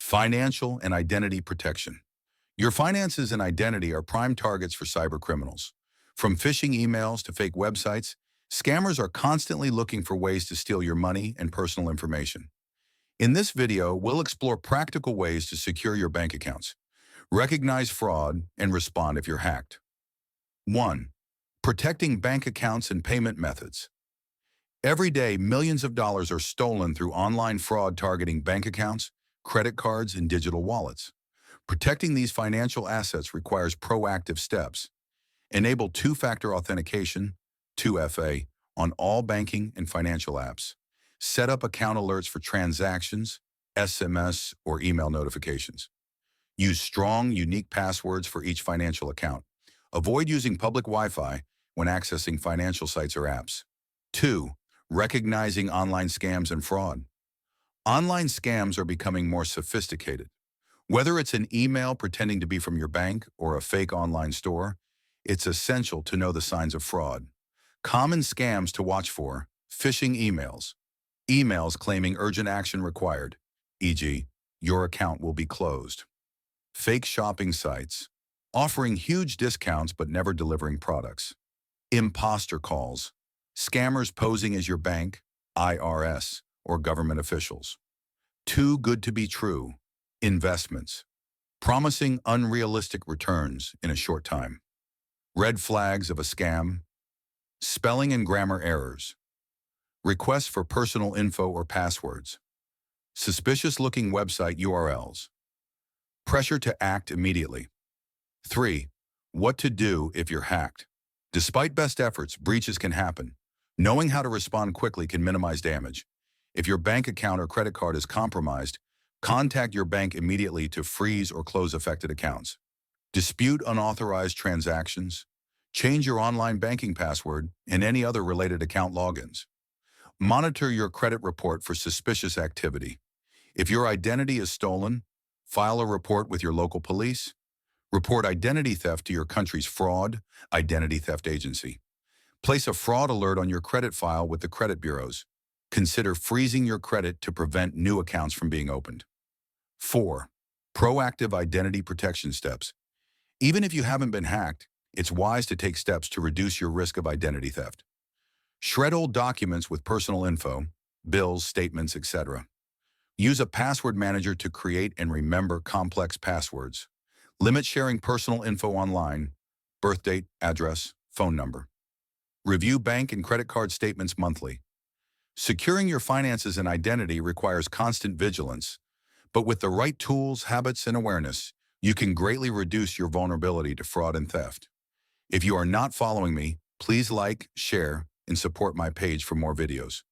Financial and identity protection. Your finances and identity are prime targets for cybercriminals. From phishing emails to fake websites, scammers are constantly looking for ways to steal your money and personal information. In this video, we'll explore practical ways to secure your bank accounts, recognize fraud, and respond if you're hacked. 1. Protecting bank accounts and payment methods. Every day, millions of dollars are stolen through online fraud targeting bank accounts, credit cards, and digital wallets. Protecting these financial assets requires proactive steps. Enable two-factor authentication, 2FA, on all banking and financial apps. Set up account alerts for transactions, SMS, or email notifications. Use strong, unique passwords for each financial account. Avoid using public Wi-Fi when accessing financial sites or apps. 2. Recognizing online scams and fraud. Online scams are becoming more sophisticated. Whether it's an email pretending to be from your bank or a fake online store, it's essential to know the signs of fraud. Common scams to watch for: phishing emails. Emails claiming urgent action required, e.g., your account will be closed. Fake shopping sites, offering huge discounts but never delivering products. Imposter calls, scammers posing as your bank, IRS, or government officials. Too good to be true, investments, promising unrealistic returns in a short time. Red flags of a scam, spelling and grammar errors, requests for personal info or passwords, suspicious-looking website URLs, pressure to act immediately. 3. What to do if you're hacked. Despite best efforts, breaches can happen. Knowing how to respond quickly can minimize damage. If your bank account or credit card is compromised, contact your bank immediately to freeze or close affected accounts. Dispute unauthorized transactions. Change your online banking password and any other related account logins. Monitor your credit report for suspicious activity. If your identity is stolen, file a report with your local police. Report identity theft to your country's fraud identity theft agency. Place a fraud alert on your credit file with the credit bureaus. Consider freezing your credit to prevent new accounts from being opened. 4. Proactive identity protection steps. Even if you haven't been hacked, it's wise to take steps to reduce your risk of identity theft. Shred old documents with personal info, bills, statements, etc. Use a password manager to create and remember complex passwords. Limit sharing personal info online, birth date, address, phone number. Review bank and credit card statements monthly. Securing your finances and identity requires constant vigilance, but with the right tools, habits, and awareness, you can greatly reduce your vulnerability to fraud and theft. If you are not following me, please like, share, and support my page for more videos.